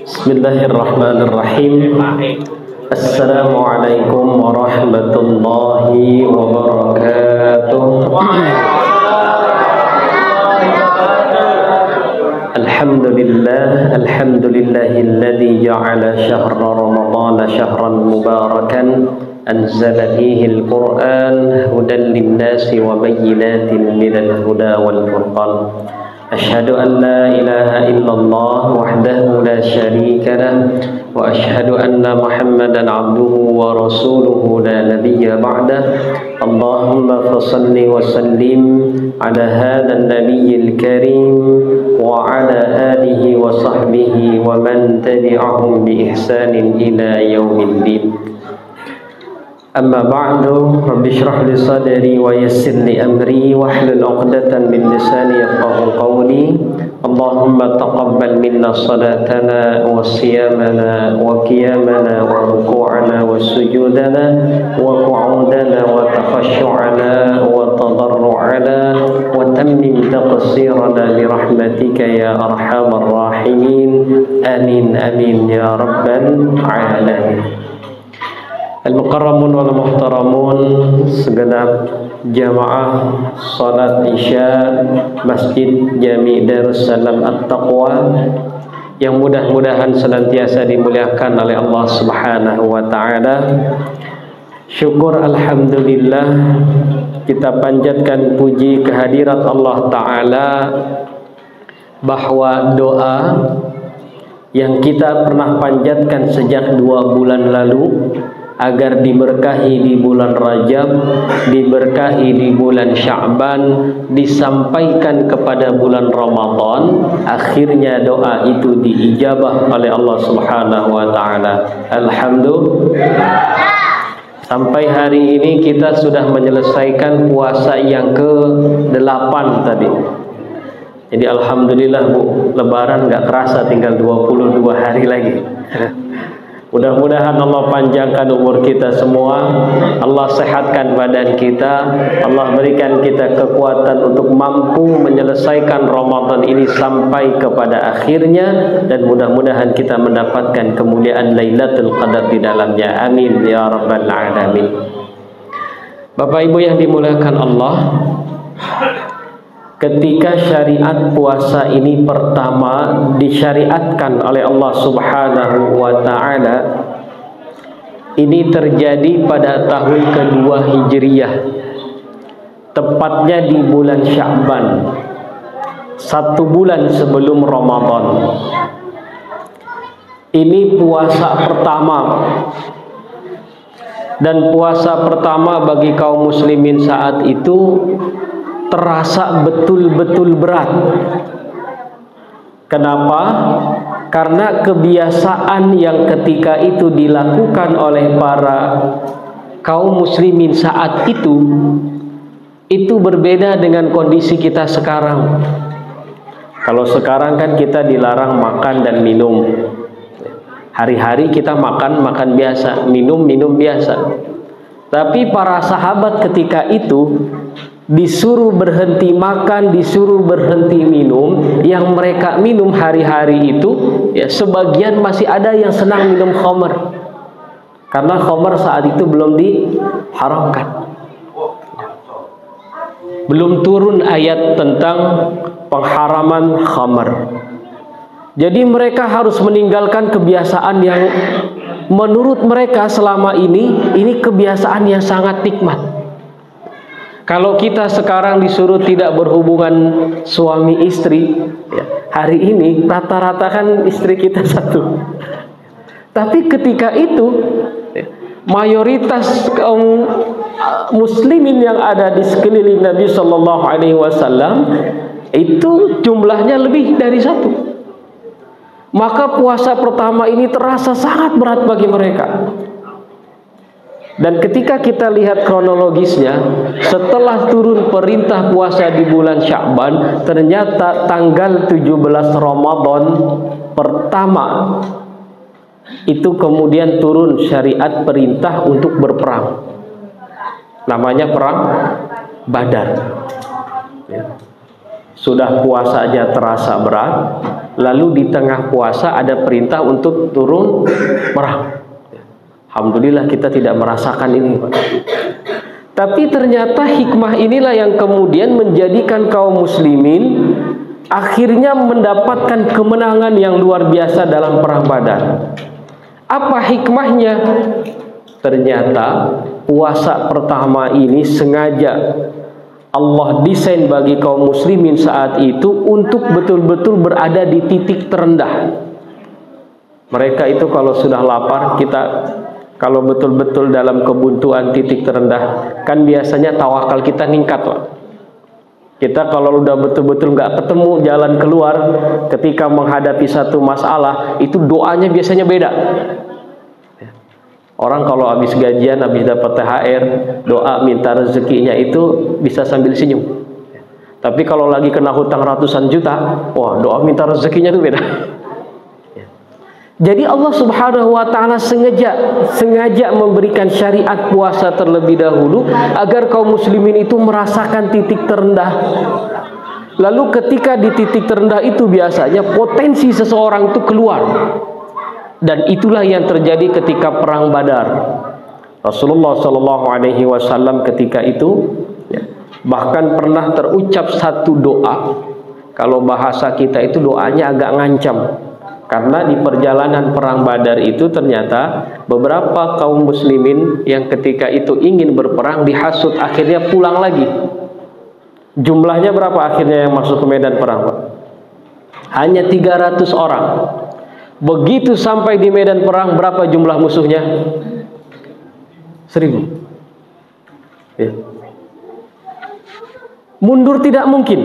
Bismillahirrahmanirrahim. Assalamualaikum warahmatullahi wabarakatuh. Alhamdulillahilladzi ja'ala syahra ramadhana syahran mubarakan anzala fihi al-Qur'an hudan lin-nasi wa bayyinatin minal huda wal furqan. Asyhadu an la ilaha illallah wahdahu la syarika lah wa asyhadu anna Muhammadan abduhu wa rasuluhu la nabiyya ba'dah. Allahumma fassalli wa sallim ala hadzal nabiyyil karim wa ala alihi wa sahbihi wa man tabi'ahum bi ihsanin ila yaumiddin. Amma ba'du, rabbi shrah li sadri wa yassir li amri wahlul 'uqdatan min lisani yafqahu qawli. Allahumma taqabbal minna salatana wa siyamana wa qiyamana wa ruku'ana wa sujudana wa qu'udana wa takhashshu'ana wa tadarru'ana wa tammim taqsirana bi rahmatika ya arhamar rahimin. Amin amin ya rabbal alamin. Al-mukarramun wal muhtaramun, segenap jamaah salat isya Masjid Jami Darussalam At-Taqwa yang mudah-mudahan senantiasa dimuliakan oleh Allah Subhanahu wa taala. Syukur alhamdulillah, kita panjatkan puji kehadirat Allah taala bahwa doa yang kita pernah panjatkan sejak 2 bulan lalu agar diberkahi di bulan Rajab, diberkahi di bulan Sya'ban, disampaikan kepada bulan Ramadan, akhirnya doa itu diijabah oleh Allah Subhanahu wa taala. Alhamdulillah. Sampai hari ini kita sudah menyelesaikan puasa yang ke-8 tadi. Jadi alhamdulillah Bu, lebaran gak kerasa, tinggal 22 hari lagi. Mudah-mudahan Allah panjangkan umur kita semua, Allah sehatkan badan kita, Allah berikan kita kekuatan untuk mampu menyelesaikan Ramadan ini sampai kepada akhirnya, dan mudah-mudahan kita mendapatkan kemuliaan Lailatul Qadar di dalamnya. Amin ya rabbal alamin. Bapak Ibu yang dimuliakan Allah, ketika syariat puasa ini pertama disyariatkan oleh Allah Subhanahu wa taala, ini terjadi pada tahun kedua Hijriyah, tepatnya di bulan Sya'ban, 1 bulan sebelum Ramadan. Ini puasa pertama, dan puasa pertama bagi kaum muslimin saat itu terasa betul-betul berat. Kenapa? Karena kebiasaan yang ketika itu dilakukan oleh para kaum muslimin saat itu berbeda dengan kondisi kita sekarang. Kalau sekarang kan kita dilarang makan dan minum. Hari-hari kita makan biasa, minum biasa. Tapi para sahabat ketika itu disuruh berhenti makan, disuruh berhenti minum. Yang mereka minum hari-hari itu, ya, sebagian masih ada yang senang minum khamr, karena khamr saat itu belum diharamkan, belum turun ayat tentang pengharaman khamr. Jadi mereka harus meninggalkan kebiasaan yang menurut mereka selama ini kebiasaan yang sangat nikmat. Kalau kita sekarang disuruh tidak berhubungan suami istri, ya, hari ini rata-rata kan istri kita 1. Tapi ketika itu, ya, mayoritas kaum muslimin yang ada di sekeliling Nabi Shallallahu Alaihi Wasallam itu jumlahnya lebih dari 1. Maka puasa pertama ini terasa sangat berat bagi mereka. Dan ketika kita lihat kronologisnya, setelah turun perintah puasa di bulan Sya'ban, ternyata tanggal 17 Ramadan pertama itu kemudian turun syariat perintah untuk berperang. Namanya perang Badar. Sudah puasa aja terasa berat, lalu di tengah puasa ada perintah untuk turun perang. Alhamdulillah kita tidak merasakan ini, Pak. Tapi ternyata hikmah inilah yang kemudian menjadikan kaum muslimin akhirnya mendapatkan kemenangan yang luar biasa dalam perang Badar. Apa hikmahnya? Ternyata puasa pertama ini sengaja Allah desain bagi kaum muslimin saat itu untuk betul-betul berada di titik terendah. Mereka itu kalau sudah lapar, kita kalau betul-betul dalam kebuntuan titik terendah, kan biasanya tawakal kita meningkat, Pak. Kita kalau udah betul-betul nggak ketemu jalan keluar ketika menghadapi satu masalah, itu doanya biasanya beda. Orang kalau habis gajian, habis dapat THR, doa minta rezekinya itu bisa sambil senyum. Tapi kalau lagi kena hutang ratusan juta, wah doa minta rezekinya itu beda. Jadi Allah Subhanahu wa taala sengaja memberikan syariat puasa terlebih dahulu agar kaum muslimin itu merasakan titik terendah. Lalu ketika di titik terendah itu biasanya potensi seseorang itu keluar. Dan itulah yang terjadi ketika perang Badar. Rasulullah Shallallahu Alaihi Wasallam ketika itu bahkan pernah terucap satu doa. Kalau bahasa kita itu doanya agak ngancam. Karena di perjalanan perang Badar itu ternyata beberapa kaum muslimin yang ketika itu ingin berperang dihasut, akhirnya pulang lagi. Jumlahnya berapa akhirnya yang masuk ke medan perang, Pak? Hanya 300 orang. Begitu sampai di medan perang, berapa jumlah musuhnya? 1000. Ya. Mundur tidak mungkin.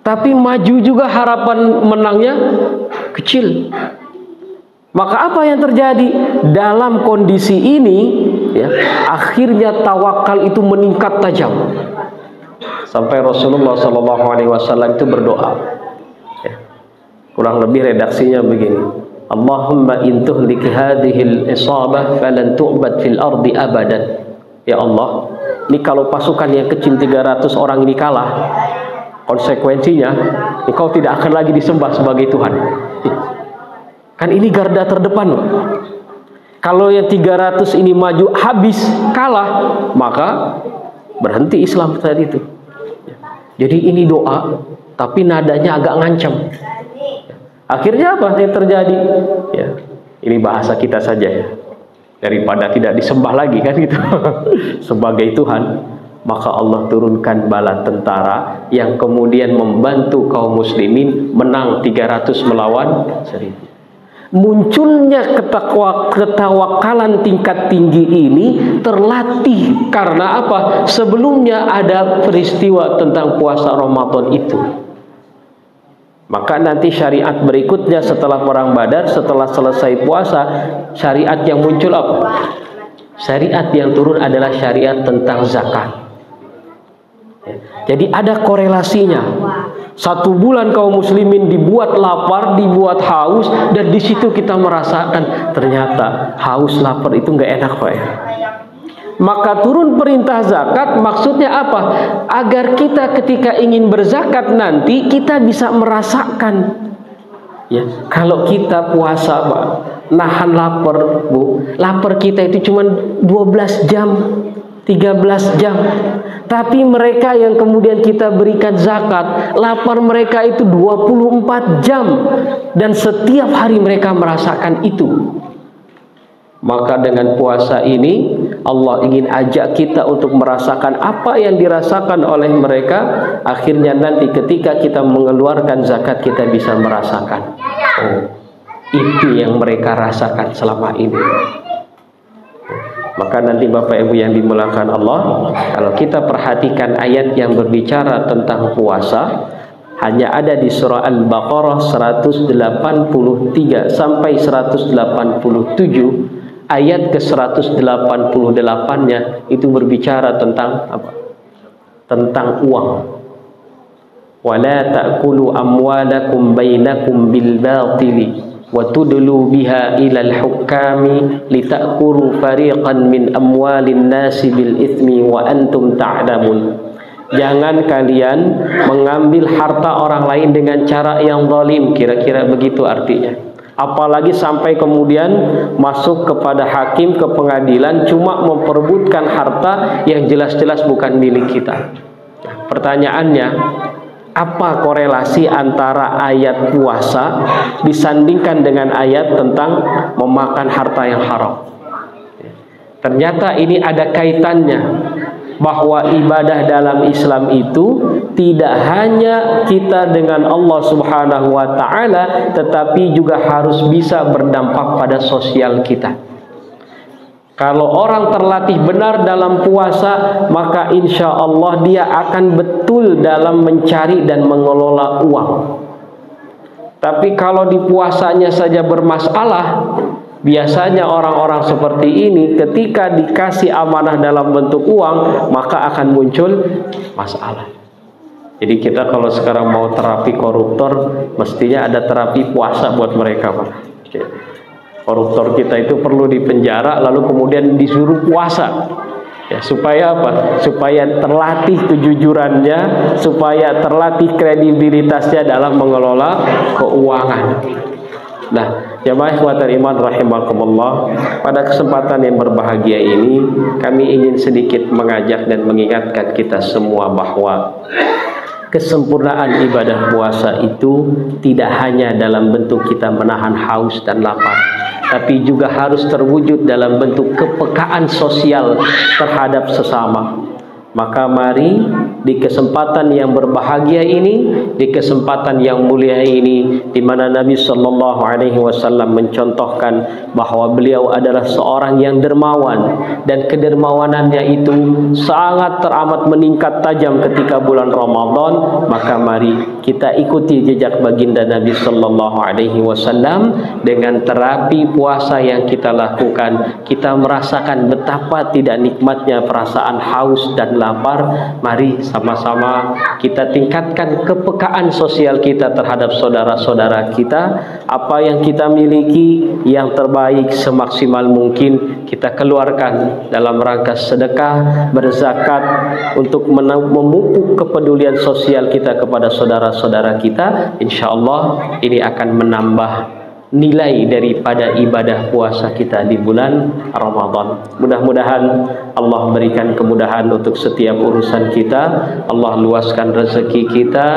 Tapi maju juga harapan menangnya kecil. Maka apa yang terjadi dalam kondisi ini? Ya, akhirnya tawakal itu meningkat tajam. Sampai Rasulullah SAW itu berdoa. Ya, kurang lebih redaksinya begini. Allahumma intuhlik hadhil isabah falan tu'bad fil ardi abadan. Ya Allah, ini kalau pasukan yang kecil 300 orang ini kalah, konsekuensinya engkau tidak akan lagi disembah sebagai Tuhan. Kan ini garda terdepan. Kalau yang 300 ini maju habis kalah, maka berhenti Islam saat itu. Jadi ini doa, tapi nadanya agak ngancam. Akhirnya apa yang terjadi? Ya, ini bahasa kita saja ya. Daripada tidak disembah lagi kan gitu sebagai Tuhan, maka Allah turunkan bala tentara yang kemudian membantu kaum muslimin menang 300 melawan 1000. Munculnya ketawakalan tingkat tinggi ini terlatih karena apa? Sebelumnya ada peristiwa tentang puasa Ramadan itu. Maka nanti syariat berikutnya setelah perang Badar, setelah selesai puasa, syariat yang muncul apa? Syariat yang turun adalah syariat tentang zakat. Jadi ada korelasinya. 1 bulan kaum muslimin dibuat lapar, dibuat haus, dan di situ kita merasakan ternyata haus lapar itu nggak enak, Pak ya. Maka turun perintah zakat, maksudnya apa? Agar kita ketika ingin berzakat nanti kita bisa merasakan. Ya, kalau kita puasa, Pak, nahan lapar, Bu. Lapar kita itu cuma 12 jam, 13 jam. Tapi mereka yang kemudian kita berikan zakat, lapar mereka itu 24 jam. Dan setiap hari mereka merasakan itu. Maka dengan puasa ini Allah ingin ajak kita untuk merasakan apa yang dirasakan oleh mereka. Akhirnya nanti ketika kita mengeluarkan zakat kita bisa merasakan, oh, itu yang mereka rasakan selama ini. Maka nanti Bapak Ibu yang dimuliakan Allah, kalau kita perhatikan ayat yang berbicara tentang puasa, hanya ada di surah Al-Baqarah 183 sampai 187. Ayat ke-188-nya itu berbicara tentang apa? Tentang uang. Wala ta'kulu amwalakum bainakum bil batili wa tudlu biha ila al-hukami litakuru fariqan min amwalin nasi bil ithmi wa antum ta'lamun. Jangan kalian mengambil harta orang lain dengan cara yang zalim, kira-kira begitu artinya. Apalagi sampai kemudian masuk kepada hakim, ke pengadilan, cuma memperebutkan harta yang jelas-jelas bukan milik kita. Nah, pertanyaannya, apa korelasi antara ayat puasa disandingkan dengan ayat tentang memakan harta yang haram? Ternyata ini ada kaitannya, bahwa ibadah dalam Islam itu tidak hanya kita dengan Allah Subhanahu wa ta'ala, tetapi juga harus bisa berdampak pada sosial kita. Kalau orang terlatih benar dalam puasa, maka insya Allah dia akan betul dalam mencari dan mengelola uang. Tapi kalau di puasanya saja bermasalah, biasanya orang-orang seperti ini ketika dikasih amanah dalam bentuk uang, maka akan muncul masalah. Jadi kita kalau sekarang mau terapi koruptor, mestinya ada terapi puasa buat mereka, Pak. Koruptor kita itu perlu dipenjara, lalu kemudian disuruh puasa. Ya, supaya apa? Supaya terlatih kejujurannya, supaya terlatih kredibilitasnya dalam mengelola keuangan. Nah, jamaah ikhwatal iman rahimakumullah, pada kesempatan yang berbahagia ini kami ingin sedikit mengajak dan mengingatkan kita semua bahwa kesempurnaan ibadah puasa itu tidak hanya dalam bentuk kita menahan haus dan lapar, tapi juga harus terwujud dalam bentuk kepekaan sosial terhadap sesama. Maka mari di kesempatan yang berbahagia ini, di kesempatan yang mulia ini, di mana Nabi Shallallahu Alaihi Wasallam mencontohkan bahwa beliau adalah seorang yang dermawan, dan kedermawanannya itu sangat teramat meningkat tajam ketika bulan Ramadan. Maka mari kita ikuti jejak baginda Nabi Shallallahu Alaihi Wasallam dengan terapi puasa yang kita lakukan. Kita merasakan betapa tidak nikmatnya perasaan haus dan lapar. Mari sama-sama kita tingkatkan kepekaan sosial kita terhadap saudara-saudara kita. Apa yang kita miliki yang terbaik semaksimal mungkin kita keluarkan dalam rangka sedekah, berzakat, untuk memupuk kepedulian sosial kita kepada saudara-saudara kita. Insya Allah ini akan menambah nilai daripada ibadah puasa kita di bulan Ramadan. Mudah-mudahan Allah berikan kemudahan untuk setiap urusan kita, Allah luaskan rezeki kita,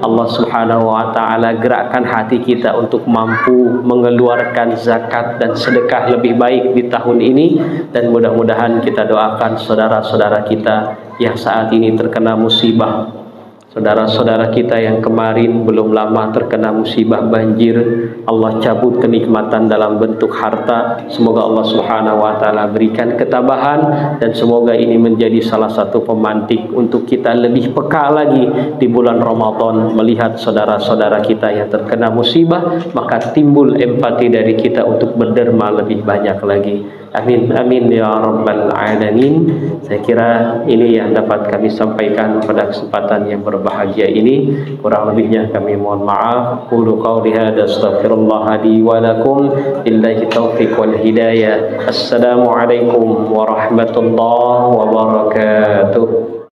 Allah Subhanahu wa ta'ala gerakkan hati kita untuk mampu mengeluarkan zakat dan sedekah lebih baik di tahun ini. Dan mudah-mudahan kita doakan saudara-saudara kita yang saat ini terkena musibah, saudara-saudara kita yang kemarin belum lama terkena musibah banjir, Allah cabut kenikmatan dalam bentuk harta. Semoga Allah Subhanahu wa ta'ala berikan ketabahan, dan semoga ini menjadi salah satu pemantik untuk kita lebih peka lagi di bulan Ramadan melihat saudara-saudara kita yang terkena musibah, maka timbul empati dari kita untuk berderma lebih banyak lagi. Amin amin ya rabbal alamin. Saya kira ini yang dapat kami sampaikan pada kesempatan yang berbahagia ini. Kurang lebihnya kami mohon maaf. Qulu qawli hadza astaghfirullah li wa lakum, billahi taufiq wal hidayah. Assalamualaikum warahmatullahi wabarakatuh.